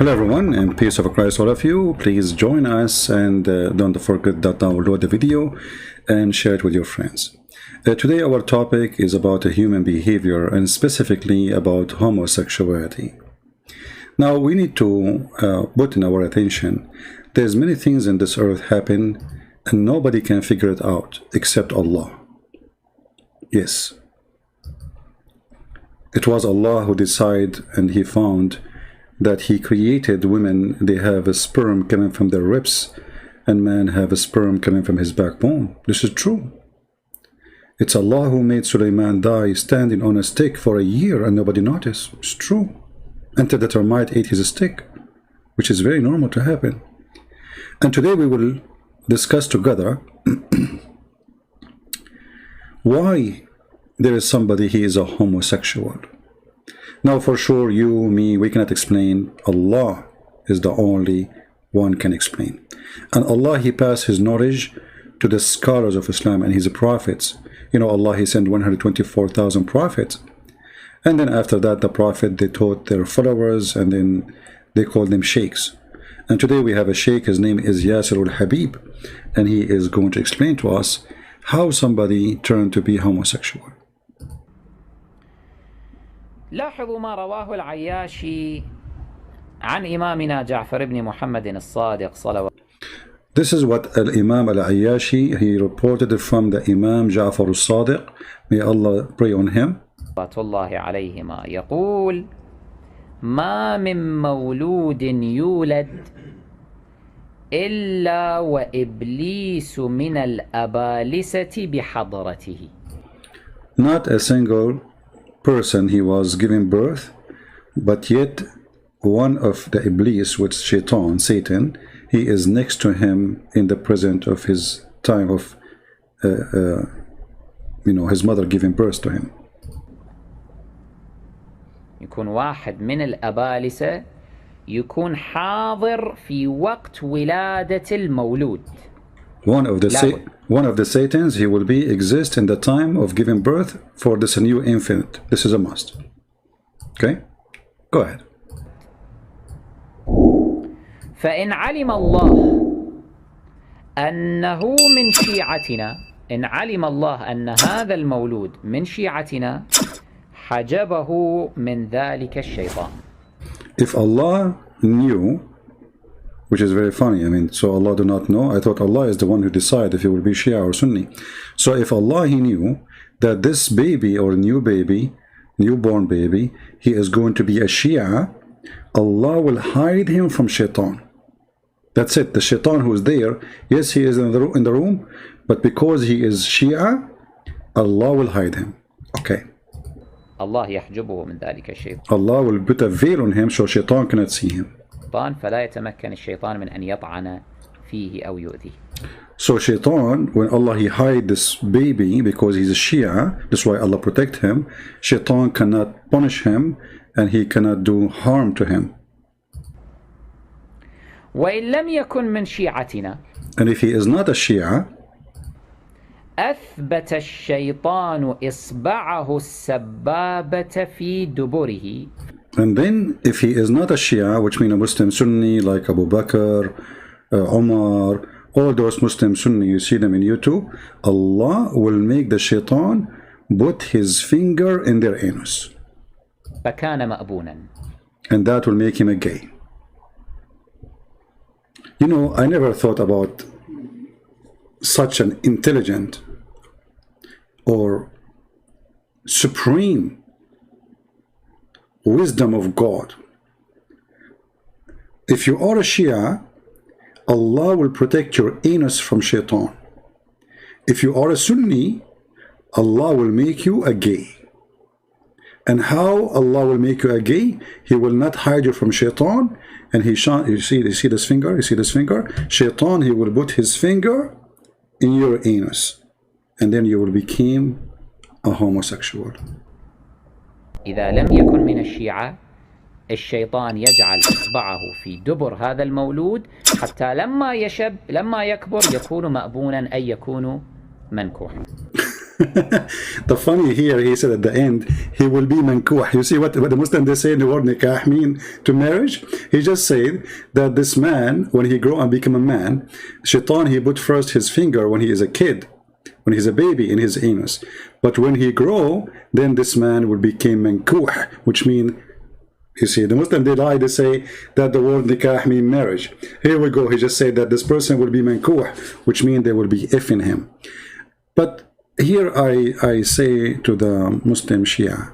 Hello everyone, and peace of Christ all of you. Please join us and don't forget to download the video and share it with your friends. Today our topic is about human behavior and specifically about homosexuality. Now we need to put in our attention there's many things in this earth happen and nobody can figure it out except Allah. Yes. It was Allah who decided, and He found that He created women, they have a sperm coming from their ribs, and man have a sperm coming from his backbone. This is true. It's Allah who made Sulaiman die standing on a stick for a year and nobody noticed. It's true. Until the termite ate his stick, which is very normal to happen. And today we will discuss together why there is somebody he is a homosexual. Now for sure you, me, we cannot explain. Allah is the only one can explain. And Allah, He passed His knowledge to the scholars of Islam and His prophets. You know, Allah, He sent 124,000 prophets. And then after that, the prophet, they taught their followers, and then they called them sheikhs. And today we have a sheikh, his name is Yasir al-Habib, and he is going to explain to us how somebody turned to be homosexual. لاحظوا ما رواه العياشي عن إمامنا جعفر بن محمد الصادق صلوات. This is what Imam al-Ayyashi, he reported from the Imam Ja'far al-Sadiq, may Allah pray on him. صلوات الله عليهما يقول: ما من مولود يولد إلا وإبليس من الأبالسة بحضرته. Not a single person he was giving birth, but yet one of the Iblis, which Shaitan, Satan, he is next to him in the present of his time of his mother giving birth to him. يكون واحد من الأبالسة يكون حاضر في وقت ولادة المولود. One of the Satans, he will exist in the time of giving birth for this new infant. This is a must. Okay? Go ahead. فإن علم الله أنه من شيعتنا، إن علم الله أن هذا المولود من شيعتنا حجبه من ذلك الشيطان. If Allah knew, which is very funny, I mean, so Allah do not know. I thought Allah is the one who decides if he will be Shia or Sunni. So if Allah, He knew that this baby or newborn baby, he is going to be a Shia, Allah will hide him from Shaitan. That's it. The Shaitan who is there, yes, he is in the room, but because he is Shia, Allah will hide him. Okay. الله يحجبه من ذلك الشيطان. Allah will put a veil on him so Shaitan cannot see him. فلا يتمكن الشيطان من أن يطعن فيه أو يؤذيه. So Shaitan, when Allah He hide this baby because he's a Shia, that's why Allah protect him, Shaitan cannot punish him and he cannot do harm to him. وإن لم يكن من شيعتنا. And if he is not a Shia, أثبت الشيطان إصبعه السبابة في دبره. And then if he is not a Shia, which means a Muslim Sunni like Abu Bakr, Umar, all those Muslim Sunni, you see them in YouTube, Allah will make the Shaitan put his finger in their anus. فكان مأبونا. And that will make him a gay. You know, I never thought about such an intelligent or supreme wisdom of God. If you are a Shia, Allah will protect your anus from Shaitan. If you are a Sunni, Allah will make you a gay. And how Allah will make you a gay? He will not hide you from Shaitan. And you see this finger? You see this finger? Shaitan, he will put his finger in your anus. And then you will become a homosexual. إذا لم يكن من الشيعة الشيطان يجعل إصبعه في دبر هذا المولود حتى لما يكبر يكون مأبونا أي يكون منكوحا. The funny here, he said at the end, he will be mankuh. You see what the Muslim, they say the word nikah mean to marriage? He just said that this man, when he grow and become a man, shaitan, he put first his finger when he is a kid, when he's a baby in his anus. But when he grow, then this man will become mankuh, which mean, you see, the Muslim, they lie, they say that the word nikah mean marriage. Here we go, he just said that this person will be mankuh, which mean they will be effing him. But here I say to the Muslim Shia,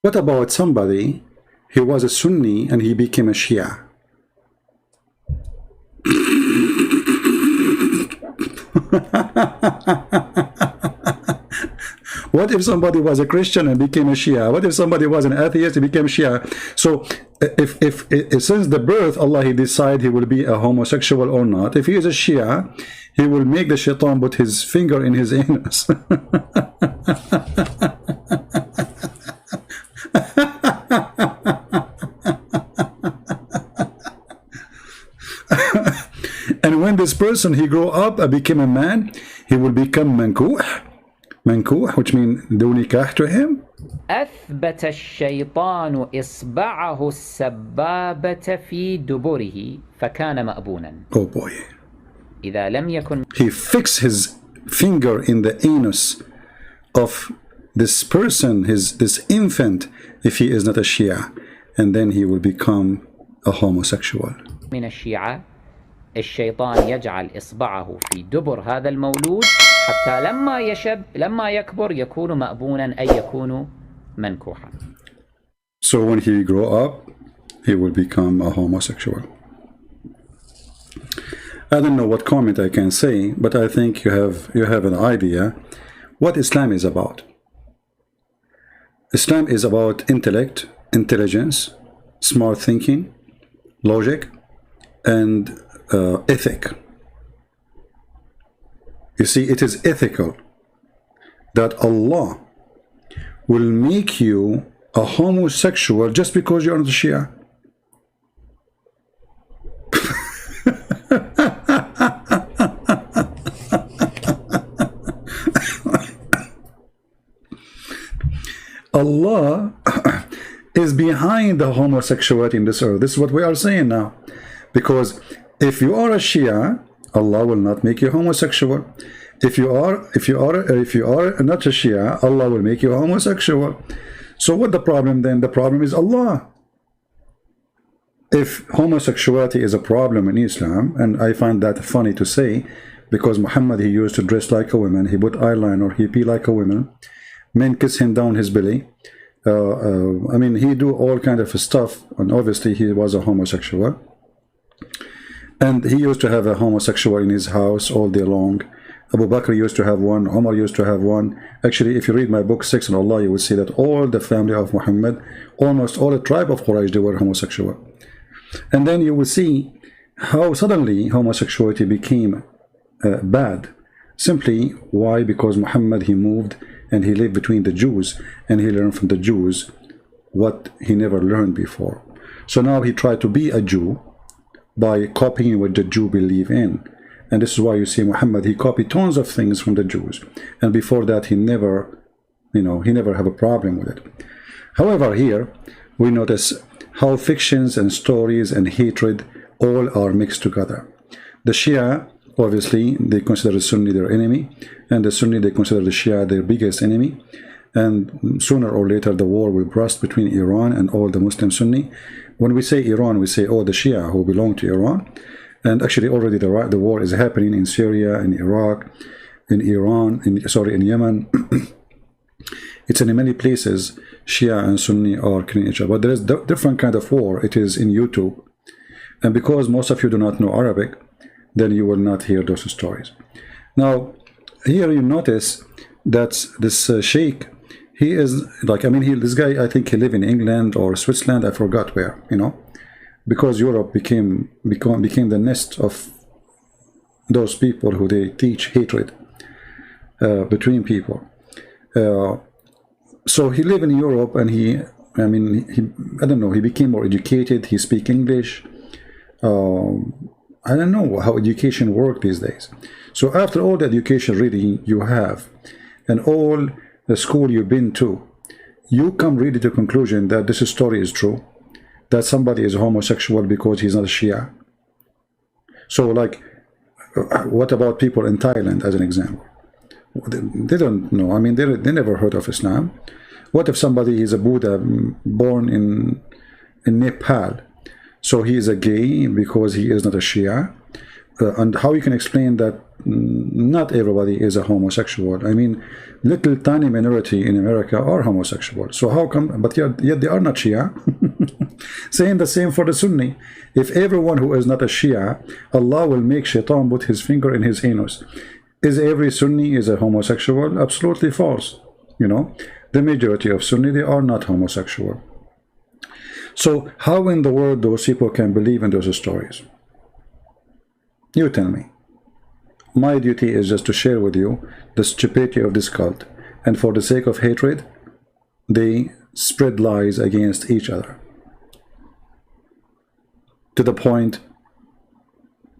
what about somebody, he was a Sunni and he became a Shia? What if somebody was a Christian and became a Shia? What if somebody was an atheist and became Shia? So if since the birth Allah he decide he will be a homosexual or not, if he is a Shia, he will make the shaitan put his finger in his anus. And when this person he grow up and became a man, he will become mankuh. Mankuh, which means do nikah to him. أثبت الشيطان إصبعه السبابة في دبره فكان مأبونا. Oh boy. إذا لم يكن. He fixed his finger in the anus of this person, this infant, if he is not a Shia, and then he will become a homosexual. من الشيعة الشيطان يجعل إصبعه في دبر هذا المولود حتى لما يكبر يكون مأبونا أي يكون منكوحا. So when he grow up, he will become a homosexual. I don't know what comment I can say, but I think you have an idea what Islam is about. Islam is about intellect, intelligence, smart thinking, logic, and ethic. You see, it is ethical that Allah will make you a homosexual just because you're not a Shia. Allah is behind the homosexuality in this earth. This is what we are saying now. Because if you are a Shia, Allah will not make you homosexual. If you are not a Shia, Allah will make you homosexual. So what the problem then? The problem is Allah. If homosexuality is a problem in Islam, and I find that funny to say, because Muhammad, he used to dress like a woman, he put eyeliner, he pee like a woman, men kiss him down his belly. I mean, he do all kind of stuff, and obviously he was a homosexual. And he used to have a homosexual in his house all day long. Abu Bakr used to have one, Umar used to have one. Actually, if you read my book, Six on Allah, you will see that all the family of Muhammad, almost all the tribe of Quraysh, they were homosexual. And then you will see how suddenly homosexuality became bad. Simply, why? Because Muhammad, he moved and he lived between the Jews, and he learned from the Jews what he never learned before. So now he tried to be a Jew by copying what the Jew believe in. And this is why you see Muhammad, he copied tons of things from the Jews. And before that, he never, he never have a problem with it. However, here, we notice how fictions and stories and hatred all are mixed together. The Shia, obviously, they consider the Sunni their enemy. And the Sunni, they consider the Shia their biggest enemy. And sooner or later, the war will burst between Iran and all the Muslim Sunni. When we say Iran, we say, oh, the Shia who belong to Iran. And actually, already the war is happening in Syria, in Iraq, in Iran, in Yemen. It's in many places, Shia and Sunni are killing each other. But there is different kind of war. It is in YouTube. And because most of you do not know Arabic, then you will not hear those stories. Now, here you notice that this sheikh, he is like, I mean, this guy, I think he lived in England or Switzerland, I forgot where, because Europe became the nest of those people who they teach hatred between people. So he lived in Europe, and I don't know, he became more educated, he speak English, I don't know how education works these days. So after all the education really you have, and all the school you've been to, you come really to the conclusion that this story is true, that somebody is homosexual because he's not a Shia. So like, what about people in Thailand as an example? They don't know. I mean, they never heard of Islam. What if somebody is a Buddha born in Nepal? So he is a gay because he is not a Shia? And how you can explain that not everybody is a homosexual? I mean, little tiny minority in America are homosexual. So how come, but yet they are not Shia? Saying the same for the Sunni. If everyone who is not a Shia, Allah will make Shaitan put his finger in his anus. Is every Sunni is a homosexual? Absolutely false. You know, the majority of Sunni, they are not homosexual. So how in the world those people can believe in those stories? You tell me. My duty is just to share with you the stupidity of this cult, and for the sake of hatred, they spread lies against each other, to the point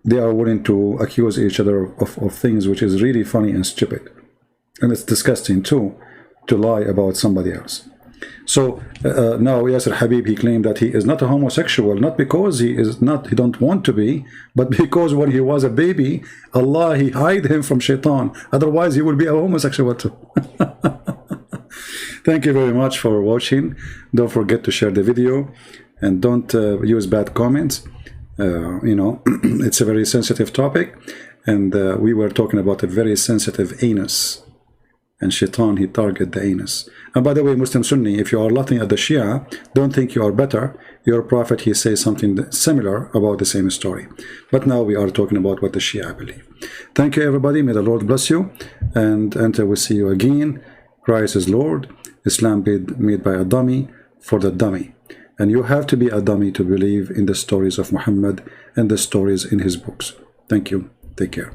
they are willing to accuse each other of things which is really funny and stupid. And it's disgusting too, to lie about somebody else. So now Yasser Habib, he claimed that he is not a homosexual, not because he don't want to be, but because when he was a baby, Allah, he hid him from Shaitan. Otherwise he would be a homosexual too. Thank you very much for watching. Don't forget to share the video, and don't use bad comments. You know, it's a very sensitive topic, and we were talking about a very sensitive anus, and Shaitan, he target the anus. And by the way, Muslim Sunni, if you are laughing at the Shia, don't think you are better. Your prophet, he says something similar about the same story. But now we are talking about what the Shia believe. Thank you, everybody. May the Lord bless you, and until we see you again, Christ is Lord. Islam made by a dummy for the dummy. And you have to be a dummy to believe in the stories of Muhammad and the stories in his books. Thank you. Take care.